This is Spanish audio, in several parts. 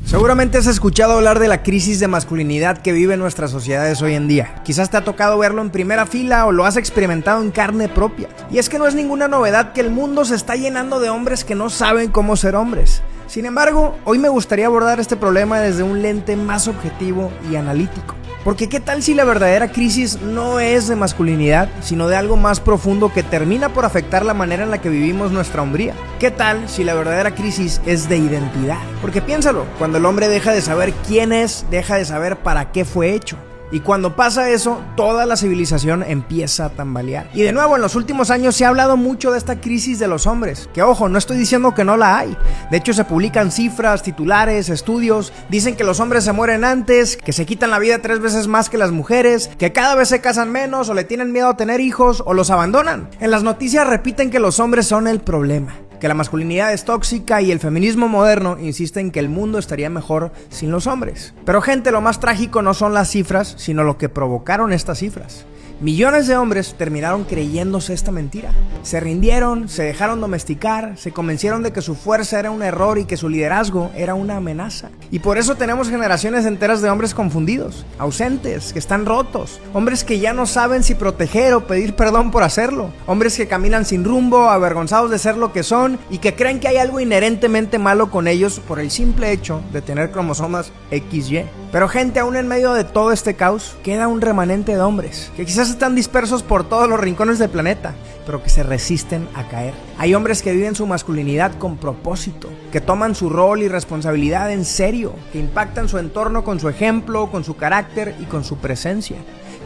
Seguramente has escuchado hablar de la crisis de masculinidad que viven nuestras sociedades hoy en día. Quizás te ha tocado verlo en primera fila o lo has experimentado en carne propia. Y es que no es ninguna novedad que el mundo se está llenando de hombres que no saben cómo ser hombres. Sin embargo, hoy me gustaría abordar este problema desde un lente más objetivo y analítico. Porque ¿qué tal si la verdadera crisis no es de masculinidad, sino de algo más profundo que termina por afectar la manera en la que vivimos nuestra hombría? ¿Qué tal si la verdadera crisis es de identidad? Porque piénsalo, cuando el hombre deja de saber quién es, deja de saber para qué fue hecho. Y cuando pasa eso, toda la civilización empieza a tambalear. Y de nuevo, en los últimos años se ha hablado mucho de esta crisis de los hombres. Que ojo, no estoy diciendo que no la hay. De hecho, se publican cifras, titulares, estudios. Dicen que los hombres se mueren antes, que se quitan la vida 3 veces más que las mujeres, que cada vez se casan menos o le tienen miedo a tener hijos o los abandonan. En las noticias repiten que los hombres son el problema, que la masculinidad es tóxica y el feminismo moderno insiste en que el mundo estaría mejor sin los hombres. Pero gente, lo más trágico no son las cifras, sino lo que provocaron estas cifras. Millones de hombres terminaron creyéndose esta mentira. Se rindieron, se dejaron domesticar, se convencieron de que su fuerza era un error y que su liderazgo era una amenaza. Y por eso tenemos generaciones enteras de hombres confundidos, ausentes, que están rotos, hombres que ya no saben si proteger o pedir perdón por hacerlo, hombres que caminan sin rumbo, avergonzados de ser lo que son y que creen que hay algo inherentemente malo con ellos por el simple hecho de tener cromosomas XY. Pero gente, aún en medio de todo este caos, queda un remanente de hombres que quizás están dispersos por todos los rincones del planeta, pero que se resisten a caer. Hay hombres que viven su masculinidad con propósito, que toman su rol y responsabilidad en serio, que impactan su entorno con su ejemplo, con su carácter y con su presencia,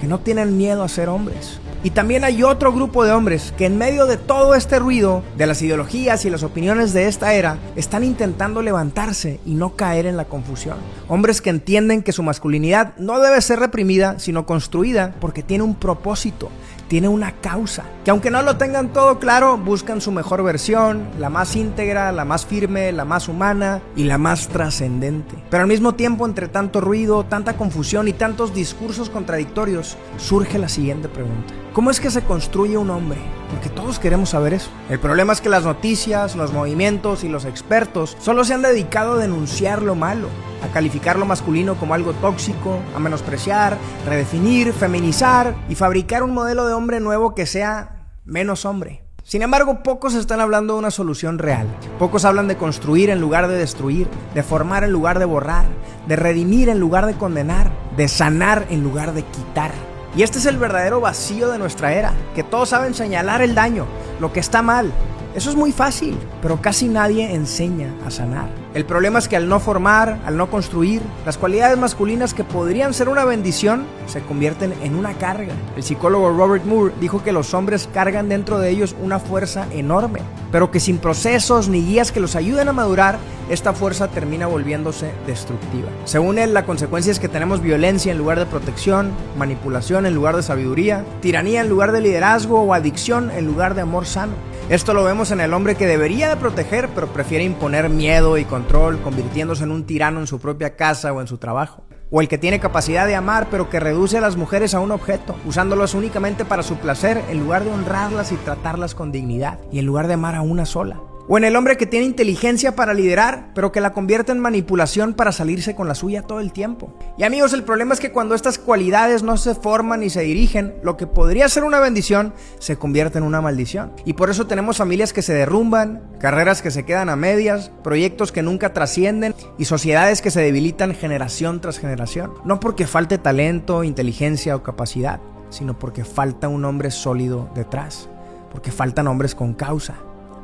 que no tienen miedo a ser hombres. Y también hay otro grupo de hombres que en medio de todo este ruido, de las ideologías y las opiniones de esta era, están intentando levantarse y no caer en la confusión. Hombres que entienden que su masculinidad no debe ser reprimida, sino construida porque tiene un propósito, tiene una causa. Que aunque no lo tengan todo claro, buscan su mejor versión, la más íntegra, la más firme, la más humana y la más trascendente. Pero al mismo tiempo, entre tanto ruido, tanta confusión y tantos discursos contradictorios, surge la siguiente pregunta. ¿Cómo es que se construye un hombre? Porque todos queremos saber eso. El problema es que las noticias, los movimientos y los expertos solo se han dedicado a denunciar lo malo, a calificar lo masculino como algo tóxico, a menospreciar, redefinir, feminizar y fabricar un modelo de hombre nuevo que sea menos hombre. Sin embargo, pocos están hablando de una solución real. Pocos hablan de construir en lugar de destruir, de formar en lugar de borrar, de redimir en lugar de condenar, de sanar en lugar de quitar. Y este es el verdadero vacío de nuestra era, que todos saben señalar el daño, lo que está mal. Eso es muy fácil, pero casi nadie enseña a sanar. El problema es que al no formar, al no construir, las cualidades masculinas que podrían ser una bendición se convierten en una carga. El psicólogo Robert Moore dijo que los hombres cargan dentro de ellos una fuerza enorme, pero que sin procesos ni guías que los ayuden a madurar, esta fuerza termina volviéndose destructiva. Según él, la consecuencia es que tenemos violencia en lugar de protección, manipulación en lugar de sabiduría, tiranía en lugar de liderazgo o adicción en lugar de amor sano. Esto lo vemos en el hombre que debería de proteger, pero prefiere imponer miedo y control, convirtiéndose en un tirano en su propia casa o en su trabajo. O el que tiene capacidad de amar, pero que reduce a las mujeres a un objeto, usándolas únicamente para su placer, en lugar de honrarlas y tratarlas con dignidad, y en lugar de amar a una sola. O en el hombre que tiene inteligencia para liderar, pero que la convierte en manipulación para salirse con la suya todo el tiempo. Y amigos, el problema es que cuando estas cualidades no se forman y se dirigen, lo que podría ser una bendición se convierte en una maldición. Y por eso tenemos familias que se derrumban, carreras que se quedan a medias, proyectos que nunca trascienden y sociedades que se debilitan generación tras generación. No porque falte talento, inteligencia o capacidad, sino porque falta un hombre sólido detrás, porque faltan hombres con causa.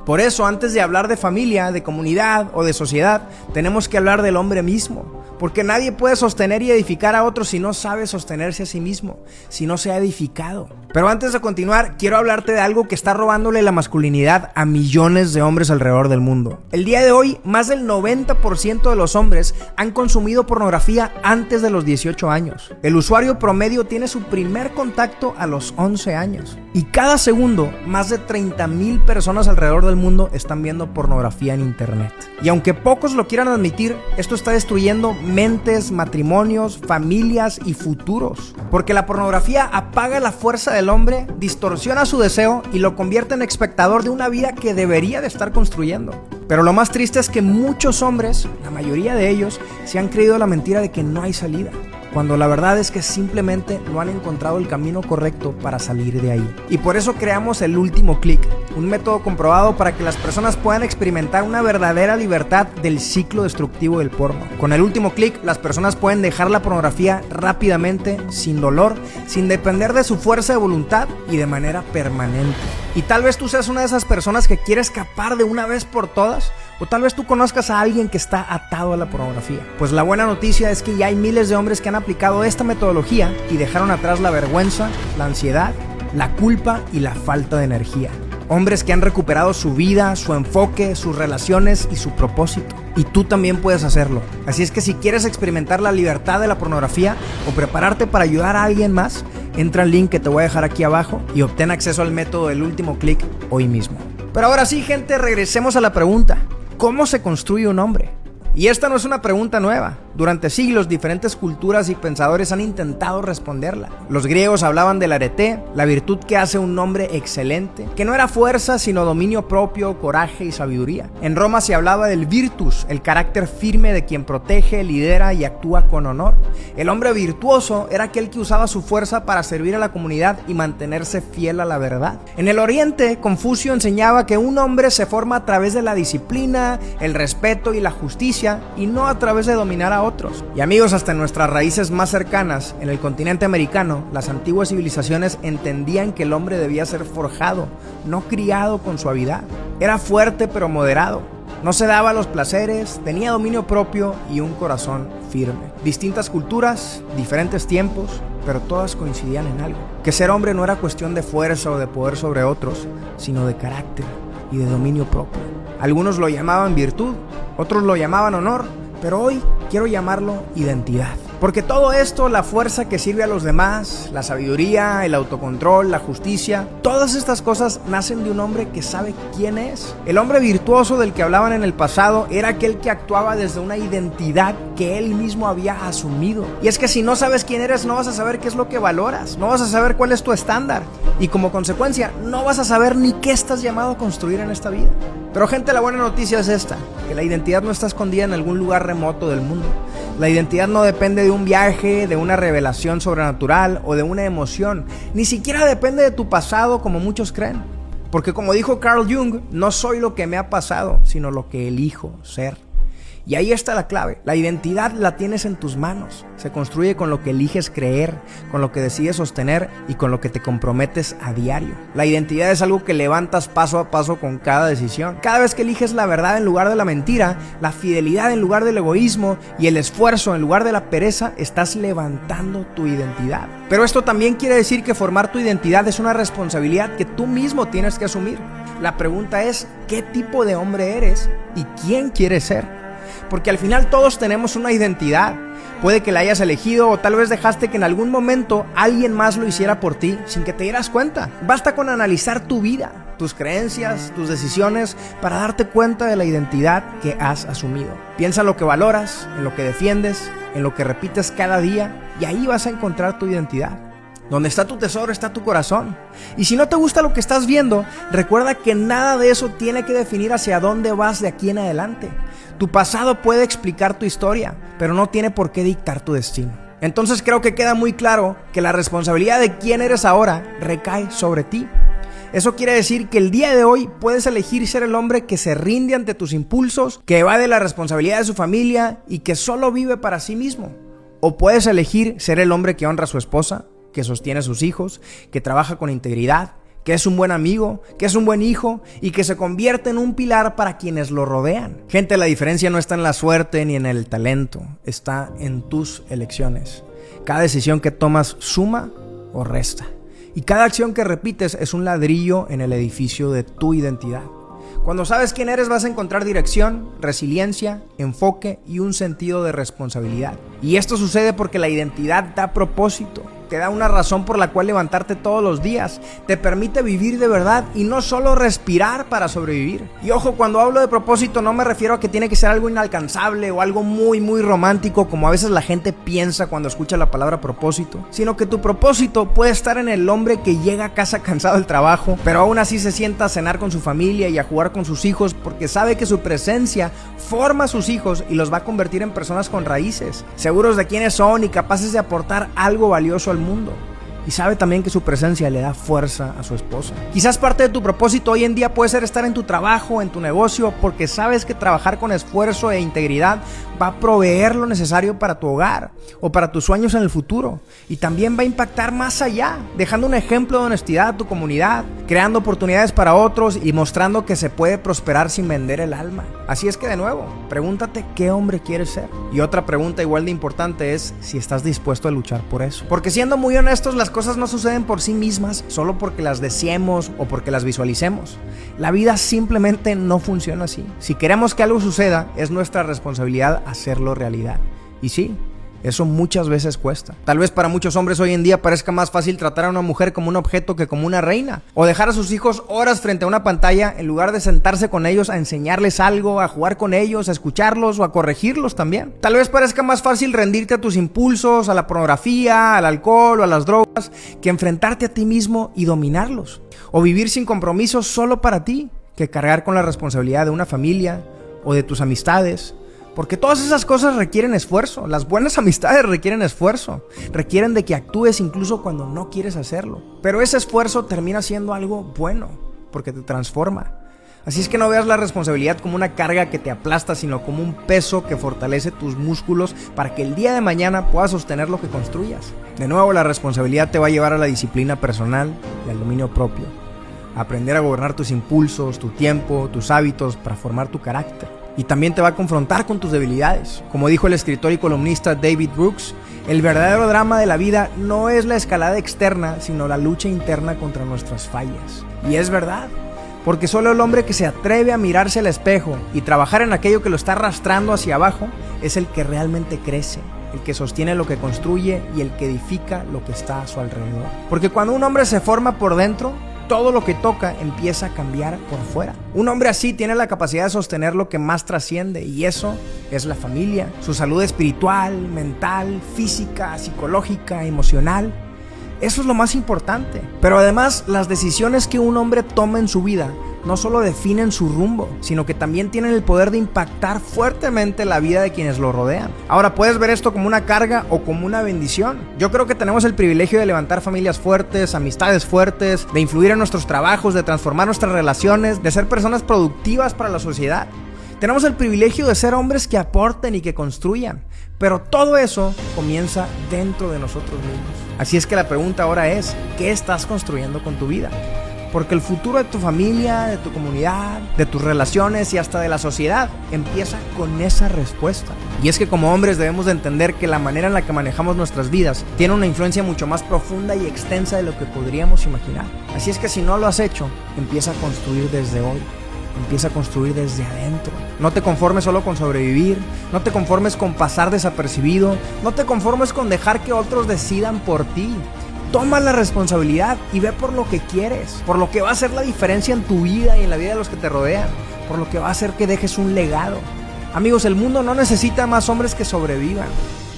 Por eso, antes de hablar de familia, de comunidad o de sociedad, tenemos que hablar del hombre mismo. Porque nadie puede sostener y edificar a otros si no sabe sostenerse a sí mismo, si no se ha edificado. Pero antes de continuar, quiero hablarte de algo que está robándole la masculinidad a millones de hombres alrededor del mundo. El día de hoy, más del 90% de los hombres han consumido pornografía antes de los 18 años. El usuario promedio tiene su primer contacto a los 11 años. Y cada segundo, más de 30,000 personas alrededor del mundo están viendo pornografía en internet. Y aunque pocos lo quieran admitir, esto está destruyendo mentes, matrimonios, familias y futuros. Porque la pornografía apaga la fuerza del hombre, distorsiona su deseo y lo convierte en espectador de una vida que debería de estar construyendo. Pero lo más triste es que muchos hombres, la mayoría de ellos, se han creído la mentira de que no hay salida, cuando la verdad es que simplemente no han encontrado el camino correcto para salir de ahí. Y por eso creamos el último clic, un método comprobado para que las personas puedan experimentar una verdadera libertad del ciclo destructivo del porno. Con el último clic, las personas pueden dejar la pornografía rápidamente, sin dolor, sin depender de su fuerza de voluntad y de manera permanente. Y tal vez tú seas una de esas personas que quiere escapar de una vez por todas, o tal vez tú conozcas a alguien que está atado a la pornografía. Pues la buena noticia es que ya hay miles de hombres que han aplicado esta metodología y dejaron atrás la vergüenza, la ansiedad, la culpa y la falta de energía. Hombres que han recuperado su vida, su enfoque, sus relaciones y su propósito. Y tú también puedes hacerlo. Así es que si quieres experimentar la libertad de la pornografía o prepararte para ayudar a alguien más, entra al link que te voy a dejar aquí abajo y obtén acceso al método del último clic hoy mismo. Pero ahora sí, gente, regresemos a la pregunta: ¿cómo se construye un hombre? Y esta no es una pregunta nueva. Durante siglos, diferentes culturas y pensadores han intentado responderla. Los griegos hablaban del arete, la virtud que hace un hombre excelente, que no era fuerza, sino dominio propio, coraje y sabiduría. En Roma se hablaba del virtus, el carácter firme de quien protege, lidera y actúa con honor. El hombre virtuoso era aquel que usaba su fuerza para servir a la comunidad y mantenerse fiel a la verdad. En el Oriente, Confucio enseñaba que un hombre se forma a través de la disciplina, el respeto y la justicia, y no a través de dominar a otros. Y amigos, hasta en nuestras raíces más cercanas, en el continente americano, las antiguas civilizaciones entendían que el hombre debía ser forjado, no criado con suavidad. Era fuerte pero moderado, no se daba a los placeres, tenía dominio propio y un corazón firme. Distintas culturas, diferentes tiempos, pero todas coincidían en algo: que ser hombre no era cuestión de fuerza o de poder sobre otros, sino de carácter y de dominio propio. Algunos lo llamaban virtud, otros lo llamaban honor, pero hoy quiero llamarlo identidad. Porque todo esto, la fuerza que sirve a los demás, la sabiduría, el autocontrol, la justicia, todas estas cosas nacen de un hombre que sabe quién es. El hombre virtuoso del que hablaban en el pasado era aquel que actuaba desde una identidad que él mismo había asumido. Y es que si no sabes quién eres, no vas a saber qué es lo que valoras, no vas a saber cuál es tu estándar, y como consecuencia no vas a saber ni qué estás llamado a construir en esta vida. Pero gente, la buena noticia es esta: que la identidad no está escondida en algún lugar remoto del mundo. La identidad no depende de un viaje, de una revelación sobrenatural o de una emoción. Ni siquiera depende de tu pasado, como muchos creen. Porque como dijo Carl Jung, no soy lo que me ha pasado, sino lo que elijo ser. Y ahí está la clave: la identidad la tienes en tus manos. Se construye con lo que eliges creer, con lo que decides sostener y con lo que te comprometes a diario. La identidad es algo que levantas paso a paso con cada decisión. Cada vez que eliges la verdad en lugar de la mentira, la fidelidad en lugar del egoísmo y el esfuerzo en lugar de la pereza, estás levantando tu identidad. Pero esto también quiere decir que formar tu identidad es una responsabilidad que tú mismo tienes que asumir. La pregunta es: ¿qué tipo de hombre eres y quién quieres ser? Porque al final todos tenemos una identidad. Puede que la hayas elegido o tal vez dejaste que en algún momento alguien más lo hiciera por ti sin que te dieras cuenta. Basta con analizar tu vida, tus creencias, tus decisiones para darte cuenta de la identidad que has asumido. Piensa en lo que valoras, en lo que defiendes, en lo que repites cada día, y ahí vas a encontrar tu identidad. Donde está tu tesoro está tu corazón. Y si no te gusta lo que estás viendo, recuerda que nada de eso tiene que definir hacia dónde vas de aquí en adelante. Tu pasado puede explicar tu historia, pero no tiene por qué dictar tu destino. Entonces creo que queda muy claro que la responsabilidad de quién eres ahora recae sobre ti. Eso quiere decir que el día de hoy puedes elegir ser el hombre que se rinde ante tus impulsos, que evade la responsabilidad de su familia y que solo vive para sí mismo. O puedes elegir ser el hombre que honra a su esposa, que sostiene a sus hijos, que trabaja con integridad, que es un buen amigo, que es un buen hijo y que se convierte en un pilar para quienes lo rodean. Gente, la diferencia no está en la suerte ni en el talento, está en tus elecciones. Cada decisión que tomas suma o resta. Y cada acción que repites es un ladrillo en el edificio de tu identidad. Cuando sabes quién eres, vas a encontrar dirección, resiliencia, enfoque y un sentido de responsabilidad. Y esto sucede porque la identidad da propósito. te da una razón por la cual levantarte todos los días, te permite vivir de verdad y no solo respirar para sobrevivir. Y ojo, cuando hablo de propósito no me refiero a que tiene que ser algo inalcanzable o algo muy romántico como a veces la gente piensa cuando escucha la palabra propósito, sino que tu propósito puede estar en el hombre que llega a casa cansado del trabajo, pero aún así se sienta a cenar con su familia y a jugar con sus hijos porque sabe que su presencia forma a sus hijos y los va a convertir en personas con raíces, seguros de quiénes son y capaces de aportar algo valioso al mundo. Y sabe también que su presencia le da fuerza a su esposa. Quizás parte de tu propósito hoy en día puede ser estar en tu trabajo, en tu negocio, porque sabes que trabajar con esfuerzo e integridad va a proveer lo necesario para tu hogar o para tus sueños en el futuro. Y también va a impactar más allá, dejando un ejemplo de honestidad a tu comunidad, creando oportunidades para otros y mostrando que se puede prosperar sin vender el alma. Así es que de nuevo, pregúntate qué hombre quieres ser. Y otra pregunta igual de importante es si estás dispuesto a luchar por eso. Porque siendo muy honestos, las cosas no suceden por sí mismas solo porque las deseemos o porque las visualicemos. La vida simplemente no funciona así. Si queremos que algo suceda, es nuestra responsabilidad hacerlo realidad. Y sí, eso muchas veces cuesta. Tal vez para muchos hombres hoy en día parezca más fácil tratar a una mujer como un objeto que como una reina, o dejar a sus hijos horas frente a una pantalla en lugar de sentarse con ellos a enseñarles algo, a jugar con ellos, a escucharlos o a corregirlos también. Tal vez parezca más fácil rendirte a tus impulsos, a la pornografía, al alcohol o a las drogas, que enfrentarte a ti mismo y dominarlos, o vivir sin compromisos solo para ti, que cargar con la responsabilidad de una familia o de tus amistades. Porque todas esas cosas requieren esfuerzo. Las buenas amistades requieren esfuerzo. Requieren de que actúes incluso cuando no quieres hacerlo. Pero ese esfuerzo termina siendo algo bueno, porque te transforma. Así es que no veas la responsabilidad como una carga que te aplasta, sino como un peso que fortalece tus músculos para que el día de mañana puedas sostener lo que construyas. De nuevo, la responsabilidad te va a llevar a la disciplina personal y al dominio propio. A aprender a gobernar tus impulsos, tu tiempo, tus hábitos para formar tu carácter. Y también te va a confrontar con tus debilidades. Como dijo el escritor y columnista David Brooks, el verdadero drama de la vida no es la escalada externa, sino la lucha interna contra nuestras fallas. Y es verdad, porque solo el hombre que se atreve a mirarse al espejo y trabajar en aquello que lo está arrastrando hacia abajo es el que realmente crece, el que sostiene lo que construye y el que edifica lo que está a su alrededor. Porque cuando un hombre se forma por dentro, todo lo que toca empieza a cambiar por fuera. Un hombre así tiene la capacidad de sostener lo que más trasciende, y eso es la familia, su salud espiritual, mental, física, psicológica, emocional. Eso es lo más importante. Pero además, las decisiones que un hombre toma en su vida no solo definen su rumbo, sino que también tienen el poder de impactar fuertemente la vida de quienes lo rodean. Ahora, puedes ver esto como una carga o como una bendición. Yo creo que tenemos el privilegio de levantar familias fuertes, amistades fuertes, de influir en nuestros trabajos, de transformar nuestras relaciones, de ser personas productivas para la sociedad. Tenemos el privilegio de ser hombres que aporten y que construyan, pero todo eso comienza dentro de nosotros mismos. Así es que la pregunta ahora es, ¿qué estás construyendo con tu vida? Porque el futuro de tu familia, de tu comunidad, de tus relaciones y hasta de la sociedad empieza con esa respuesta. Y es que como hombres debemos de entender que la manera en la que manejamos nuestras vidas tiene una influencia mucho más profunda y extensa de lo que podríamos imaginar. Así es que si no lo has hecho, empieza a construir desde hoy. Empieza a construir desde adentro. No te conformes solo con sobrevivir. No te conformes con pasar desapercibido. No te conformes con dejar que otros decidan por ti. Toma la responsabilidad y ve por lo que quieres, por lo que va a hacer la diferencia en tu vida y en la vida de los que te rodean, por lo que va a hacer que dejes un legado. Amigos, el mundo no necesita más hombres que sobrevivan,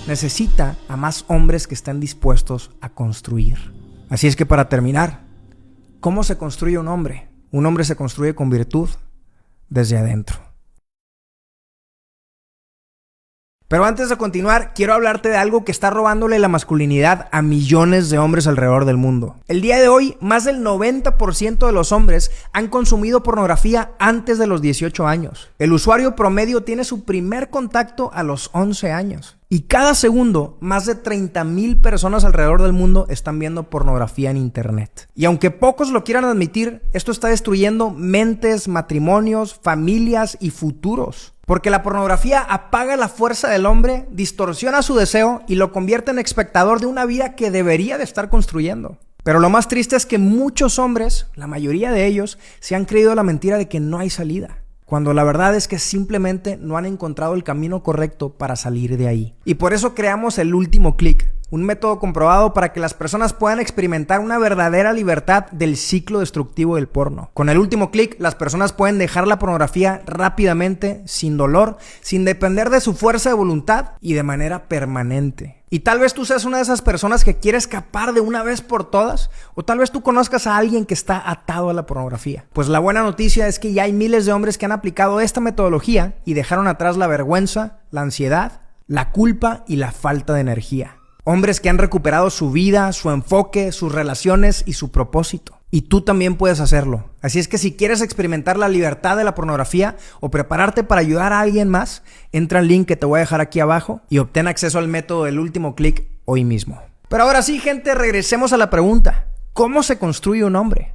necesita a más hombres que estén dispuestos a construir. Así es que para terminar, ¿cómo se construye un hombre? Un hombre se construye con virtud desde adentro. Pero antes de continuar, quiero hablarte de algo que está robándole la masculinidad a millones de hombres alrededor del mundo. El día de hoy, más del 90% de los hombres han consumido pornografía antes de los 18 años. El usuario promedio tiene su primer contacto a los 11 años. Y cada segundo, más de 30,000 personas alrededor del mundo están viendo pornografía en internet. Y aunque pocos lo quieran admitir, esto está destruyendo mentes, matrimonios, familias y futuros. Porque la pornografía apaga la fuerza del hombre, distorsiona su deseo y lo convierte en espectador de una vida que debería de estar construyendo. Pero lo más triste es que muchos hombres, la mayoría de ellos, se han creído la mentira de que no hay salida, cuando la verdad es que simplemente no han encontrado el camino correcto para salir de ahí. Y por eso creamos El Último Clic, un método comprobado para que las personas puedan experimentar una verdadera libertad del ciclo destructivo del porno. Con el último clic, las personas pueden dejar la pornografía rápidamente, sin dolor, sin depender de su fuerza de voluntad y de manera permanente. Y tal vez tú seas una de esas personas que quiere escapar de una vez por todas, o tal vez tú conozcas a alguien que está atado a la pornografía. Pues la buena noticia es que ya hay miles de hombres que han aplicado esta metodología y dejaron atrás la vergüenza, la ansiedad, la culpa y la falta de energía. Hombres que han recuperado su vida, su enfoque, sus relaciones y su propósito. Y tú también puedes hacerlo. Así es que si quieres experimentar la libertad de la pornografía o prepararte para ayudar a alguien más, entra al link que te voy a dejar aquí abajo y obtén acceso al método del último clic hoy mismo. Pero ahora sí, gente, regresemos a la pregunta. ¿Cómo se construye un hombre?